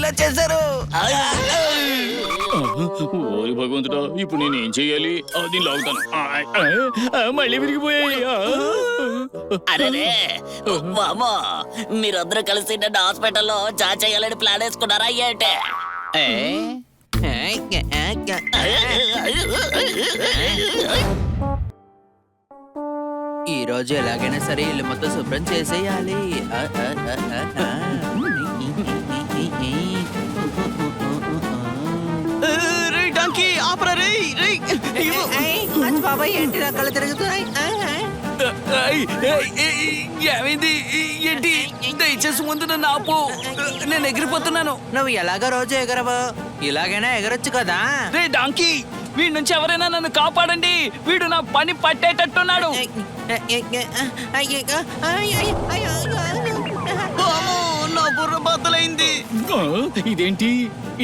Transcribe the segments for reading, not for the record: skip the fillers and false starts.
ఇలా చేశారు? ఓరి భగవంతుడా, ఇప్పుడు నేనేం చెయ్యాలి? అది లాగుతాను. మళ్ళీ విరిగిపోయాయి. అరే మామా, మీరందరూ కలిసి నన్ను హాస్పిటల్లో చేయాలని ప్లాన్ వేసుకున్నారా ఏంటే? ఈ రోజు ఎలాగైనా సరే ఇల్లు మొత్తం శుభ్రం చేసేయాలి. బాబాయ్ ఏంటి నా కళ్ళు తిరుగుతున్నాయి? ఏమైంది ఏంటి? దయచేసి ముందు నన్ను ఆపు, నేను ఎగిరిపోతున్నాను. నువ్వు ఎలాగో రోజు ఎగరవు, ఇలాగైనా ఎగరొచ్చు కదా. రే డాంకీ, వీడి నుంచి ఎవరైనా నన్ను కాపాడండి. వీడు నా పని పట్టేటట్టున్నాడు. నా బుర్ర బద్దలైంది. ఇదేంటి?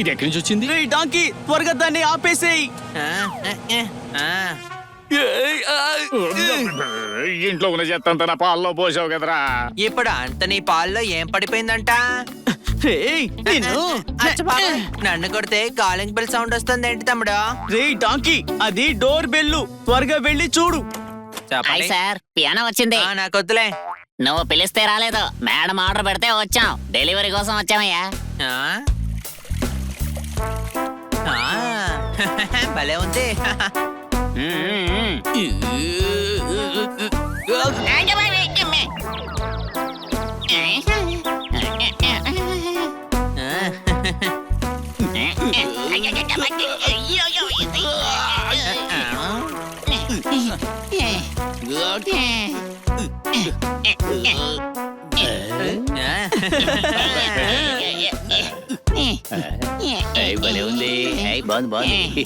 ఇది ఎక్కడి నుంచి వచ్చింది? రే డాంకీ, త్వరగా దాన్ని ఆపేసేయి. ఇంట్లో ఉన్న చెత్తంతా నా పాల్లో పోసావు కదరా. ఇప్పుడు అంత నీ పాల్లో ఏం పడిపోయిందంట? నన్ను కొడితే కాలింగ్ బెల్ సౌండ్ వస్తుంది ఏంటి తమ్ముడు? రే డాంకీ, అది డోర్ బెల్లు. త్వరగా వెళ్ళి చూడు. హాయ్ సార్, పియానో వచ్చింది. నాకు వద్దులే. నువ్వు పిలిస్తే రాలేదు, మేడం ఆర్డర్ పెడితే వచ్చాం. డెలివరీ కోసం వచ్చామయ్యా. భలే ఉంది. భలే ఉంది. బాగుంది.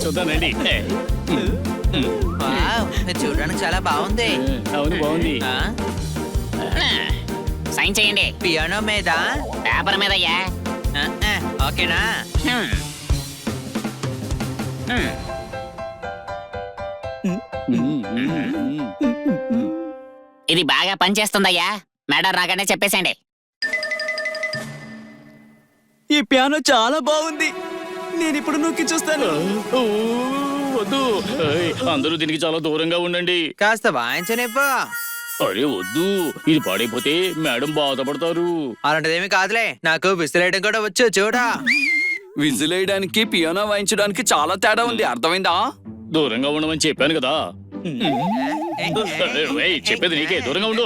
చూద్దానండి. చూడడానికి చాలా బాగుంది. అవును, బాగుంది. సైన్ చేయండి. పియానో మీద? పేపర్ మీద అయ్యా. ఓకేనా? ఇది బాగా పనిచేస్తుందయ్యా. మేడం రాగానే చెప్పేసండి. ఈ పియానో చాలా బాగుంది. నేను ఇప్పుడు నొక్కి చూస్తాను. వద్దు, అందరూ దీనికి చాలా దూరంగా ఉండండి. కాస్త వాయించనివ్వు. అరే వద్దు, ఇది పాడైపోతే మేడం బాధపడతారు. అలాంటిదేమి కాదులే, నాకు విసిరేయడం కూడా వచ్చు. చూడా, విజిలేయడానికి పియానో వాయించడానికి చాలా తేడా ఉంది. అర్థమైందా? దూరంగా ఉండమని చెప్పాను కదా. చెప్పేది నీకే, దూరంగా ఉండు.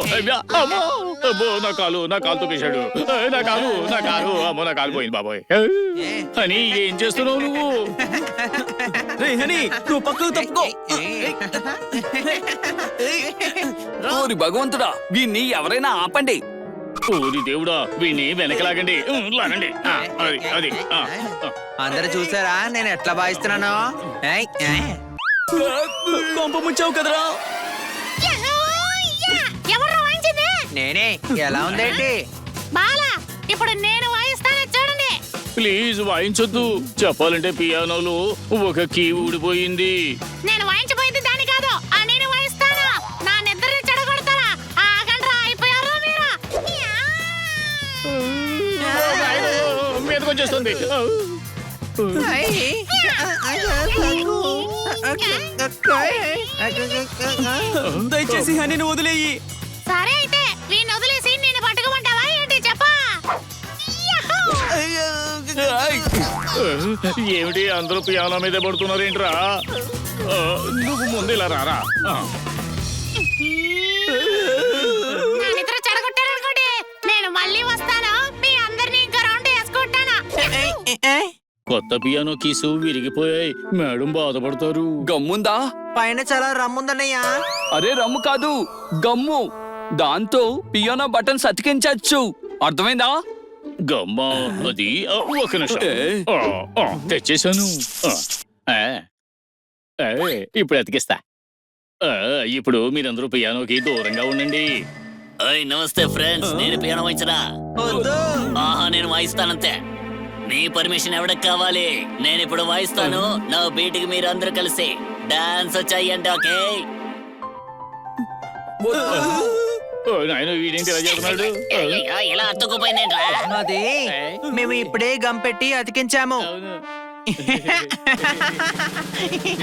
అబ్బో, నా కాలు తొక్కేశాడు. నా కాలు అమ్మో, నా కాలు పోయింది బాబోయ్. అని ఏం చేస్తున్నావు నువ్వు? రే హనీ, నువ్వు పక్కకు తప్పుకో. ఓరి భగవంతుడా, వీణ్ణి ఎవరైనా ఆపండి. ఓరి దేవుడా, వీణ్ణి వెనకలాగండి. లాగండి. అది అందరూ చూసారా నేను ఎట్లా వాయిస్తున్నాను? కొంప ముంచావు కదరా. నేనే. ఎలా ఉందేంటి? బాలా, ఇప్పుడు నేను వాయిస్తాను చూడండి. ప్లీజ్ వాయించొద్దు. చెప్పాలంటే పియానోలో ఒక కీ ఊడిపోయింది. నేను వాయించబోయేది దాని కాదు, నేను వాయిస్తాను. నా నిద్రని చెడగొడతారా? ఆగండ్రా, అయిపోయారు మీరు. మీదకి వచ్చేస్తుంది. దయచేసి హనీని వదిలేయి. సరే అయితే వీణ్ణి వదిలేసి నేను పట్టుకోమంటావా ఏంటి? చెప్పా. ఏమిటి అందరూ పియానో మీదే పడుతున్నారేంట్రా? నువ్వు ముందు ఇలా రారా. నా నిద్ర చెడగొట్టారనుకోండి, నేను మళ్ళీ వస్తాను. మీ అందరినీ ఇంకా రౌండ్ వేసుకుంటాను. కొత్త పియానో కీసు విరిగిపోయాయి. మేడం బాధపడతారు. గమ్ముందా? పైన చాలా రమ్ముందన్నయ్యా. అరే రమ్ము కాదు, గమ్ము. దాంతో పియానో బటన్స్ అతికించచ్చు. అర్థమైందా? గమ్మా అది ఒక నిమిషం. తెచ్చేశాను. ఇప్పుడు అతికిస్తా. ఇప్పుడు మీరందరూ పియానోకి దూరంగా ఉండండి. నమస్తే ఫ్రెండ్స్, నేను పియానో వాయించరా? ఆహా, నేను వాయిస్తానంతే. మీ పర్మిషన్ ఎవరికి కావాలి? నేను ఇప్పుడు వాయిస్తాను. నా బీట్కి మీరు అందరూ కలిసి డాన్స్ చెయ్యండి. ఓకే? ఓ నాయన వీడేంటి ఇలా చేస్తున్నాడు? అయ్యయ్యో, ఇలా అతుక్కుపోయిందేంట్రా? అది మేము ఇప్పుడే గమ్ పెట్టి అతికించాము. అవును.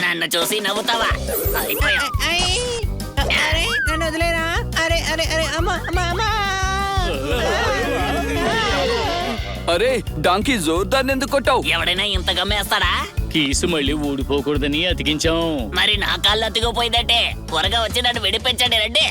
నన్ను చూసి నవ్వుతావా? అయిపోయావు. అరే నన్ను వదిలేరా? అరే అరే అరే అమ్మా అమ్మా అమ్మా. అరే డాంకీ జోర్దార్ ఎందుకు కొట్టావు? ఎవడైనా ఇంత గమ్మేస్తాడా? కీసు మళ్ళీ ఊడిపోకూడదని అతికించాం. మరి నా కాళ్ళు అతుకుపోయిందంటే త్వరగా వచ్చి నన్ను విడిపించండి రండి.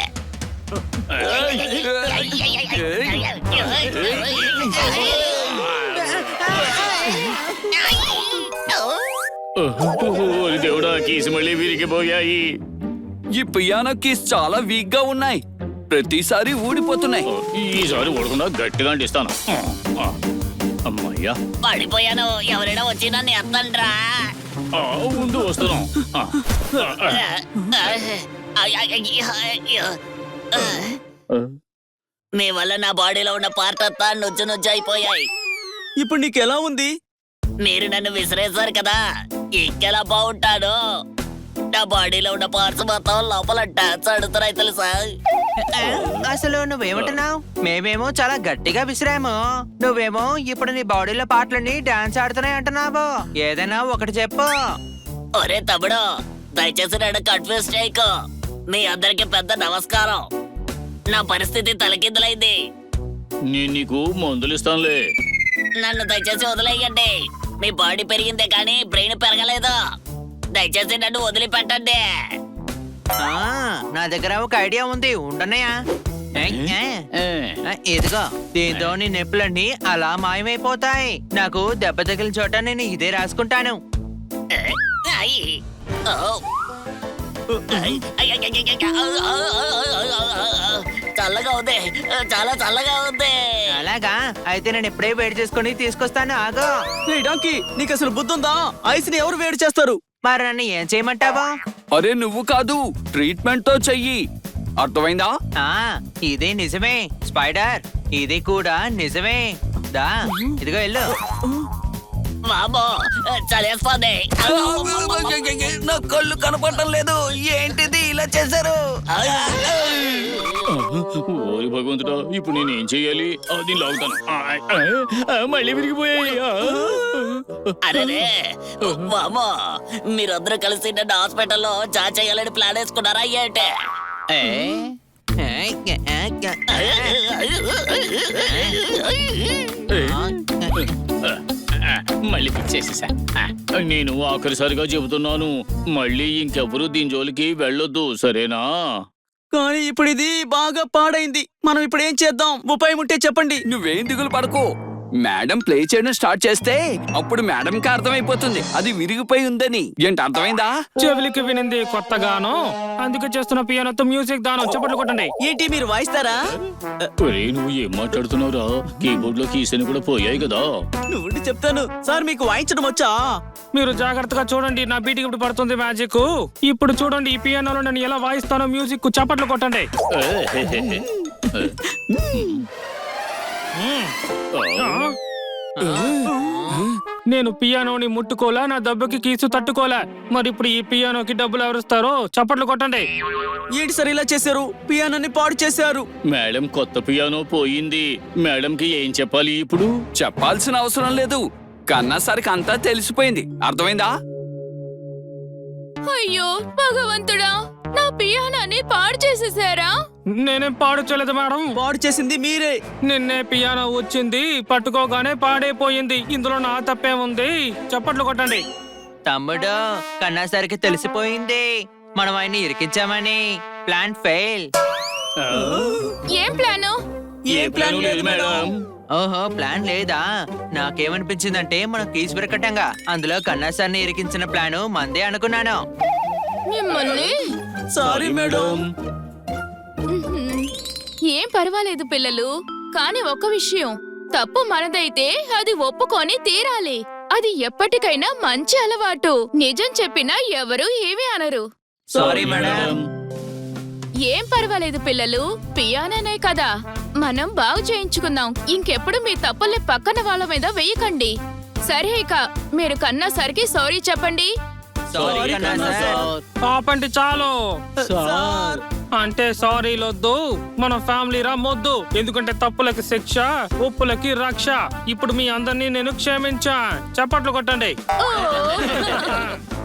ఓరి దేవుడా, కీసు మళ్ళీ విరిగిపోయాయి. ఈ పియానో కీస్ చాలా వీక్ గా ఉన్నాయి, ప్రతిసారి ఊడిపోతున్నాయి. ఈసారి ఊడకుండా గట్టిగా అంటిస్తాను. అమ్మయ్యా, పడిపోయాను. ఎవరైనా వచ్చి నన్ను ఎత్తండ్రా. ఉండు వస్తున్నాం. మీ వల్ల నా బాడీలో ఉన్న పార్ట్ అంతా నుజ్జు నుజ్జు అయిపోయాయి. ఇప్పుడు నీకు ఎలా ఉంది? మీరు నన్ను విసిరేశారు కదా, ఇంకెలా బాగుంటాను? నా బాడీలో ఉన్న పార్ట్స్ మొత్తం లోపల డాన్స్ ఆడుతున్నాయి తెలుసా? అసలు నువ్వేమంటున్నావు? మేమేమో చాలా గట్టిగా విసిరాము, నువ్వేమో ఇప్పుడు నీ బాడీలో పాటలన్నీ డాన్స్ ఆడుతున్నాయి అంటున్నావు. ఏదైనా ఒకటి చెప్పు. ఒరే తమ్ముడు, దయచేసి నన్ను కన్ఫ్యూజ్ చేయకు. మీ అందరికి పెద్ద నమస్కారం. నా పరిస్థితి తలకిందులైంది. నేను నీకు మందులు ఇస్తానులే. నన్ను దయచేసి వదిలేయండి. మీ బాడీ పెరిగిందే కానీ బ్రెయిన్ పెరగలేదు. దయచేసి నన్ను వదిలిపెట్టండి. ఆ, నా దగ్గర ఒక ఐడియా ఉంది, ఉండనయా? ఇదిగో, దీంతో నీ నొప్పులన్నీ అలా మాయమైపోతాయి. నాకు దెబ్బ తగిలిన చోట నేను ఇదే రాసుకుంటాను. అయ్. ఓ. అయ్, అయ్, అయ్, అయ్, అయ్, చల్లగా ఉంది, చాలా చల్లగా ఉంది. అలాగా అయితే నేను ఇప్పుడే వేడి చేసుకుని తీసుకొస్తాను, ఆగో. రే డాంకీ, నీకు అసలు బుద్ధుందా? ఐస్ ని ఎవరు వేడి చేస్తారు? మరి నన్ను ఏం చేయమంటావా? అరే నువ్వు కాదు, ట్రీట్మెంట్ తో చెయ్యి, అర్థమైందా? ఆ, ఇది నిజమే స్పైడర్, ఇది కూడా నిజమే. దా, ఇదిగో వెళ్ళు. మామో, చలేస్తుంది. నా కళ్ళు కనపడటం లేదు, ఏంటిది ఇలా చేశారు? ఓరి భగవంతుడా, ఇప్పుడు నేను ఏం చెయ్యాలి? దీన్ని లాగుతాను. మళ్ళీ విరిగిపోయాయి. అరే మామో, మీరందరూ కలిసి నన్ను హాస్పిటల్లో జాయిన్ చేయాలని ప్లాన్ వేసుకున్నారా ఏంటి? ఏ, ఏ, ఏ, మళ్ళీ ఫిక్స్ చేసేసా. నేను ఆఖరిసారిగా చెబుతున్నాను, మళ్ళీ ఇంకెవరు దీని జోలికి వెళ్ళొద్దు, సరేనా? కానీ ఇప్పుడు ఇది బాగా పాడైంది. మనం ఇప్పుడు ఏం చేద్దాం? ఉపాయం ఉంటే చెప్పండి. నువ్వేం దిగులు పడకు, మేడం ప్లే చేయడం స్టార్ట్ చేస్తే అప్పుడు మేడం కి అర్థమైపోతుంది అది విరిగిపోయి ఉందని. ఏంటి అర్థమైందా? చెవులకి వినింది కొత్తగాను, అందుకే చేస్తున్న పియానోతో మ్యూజిక్ దానం. చప్పట్లు కొట్టండి. ఏంటి మీరు వాయిస్తారా? ఒరే, నువ్వు ఏం మాట్లాడుతున్నావురా? కీబోర్డ్ లో కీస్ అని కూడా పోయాయి కదా. నువ్వు చెప్తాను సార్, మీకు వాయించడం వచ్చా? మీరు జాగ్రత్తగా చూడండి, నా బీటికి ఇప్పుడు పడుతుంది మ్యాజిక్. ఇప్పుడు చూడండి, ఈ పియానోలో నేను ఎలా వాయిస్తానో మ్యూజిక్. చప్పట్లు కొట్టండి. నేను పియానోని ముట్టుకోలా, నా దెబ్బకి కీసు తట్టుకోలే. మరి ఇప్పుడు ఈ పియానోకి డబ్బులు ఎవరిస్తారో? చప్పట్లు కొట్టండి. ఏంటి సార్ ఇలా చేశారు? పియానోని పాడు చేశారు. మేడం కొత్త పియానో పోయింది. మేడంకి ఏం చెప్పాలి ఇప్పుడు? చెప్పాల్సిన అవసరం లేదు, కన్నా సరికి అంతా తెలిసిపోయింది, అర్థమైందా? అయ్యో భగవంతుడా, నా పియానోని పాడు చేసేసారా? నేనేం పాడు చేయలేదు మేడం, పాడు చేసింది మీరే. నిన్నే పియానో వచ్చింది, పట్టుకోగానే పాడైపోయింది. ఇందులో నా తప్పే ఉంది. చప్పట్లు కొట్టండి. తమ్ముడు, కన్నాసరికి తెలిసిపోయింది మనం ఆయన్ని ఇరికించామని. Plan fail. ఏం ప్లాను? ఏ ప్లాన్ లేదు మేడం. ఓహో, ప్లాన్ లేదా? నాకేమనిపించిందంటే మనం కీస్ విరకటంగా అందులో కన్నాసాన్ని ఇరికించిన ప్లాను మందే అనుకున్నాను. మిమ్మల్ని సారీ మేడం. ఏం పర్వాలేదు పిల్లలు, కానీ ఒక విషయం, తప్పు మనదైతే అది ఒప్పుకొని తీరాలి. అది ఎప్పటికైనా మంచి అలవాటు. నిజం చెప్పినా ఎవరు ఏమీ అనరు. Sorry madam. ఏం పర్వాలేదు పిల్లలు, పియానోనే కదా, మనం బాగు చేయించుకుందాం. ఇంకెప్పుడు మీ తప్పుల్ని పక్కన వాళ్ళ మీద వేయకండి. సరే, ఇక మీరు కన్నా సరికి సారీ చెప్పండి. సారీ కన్నా సార్. పాపండి చాలు. సార్ అంటే సారీలొద్దు, మన ఫ్యామిలీ రమ్మొద్దు. ఎందుకంటే తప్పులకి శిక్ష, ఉప్పులకి రక్ష. ఇప్పుడు మీ అందరినీ నేను క్షమించా. చప్పట్లు కొట్టండి. ఓ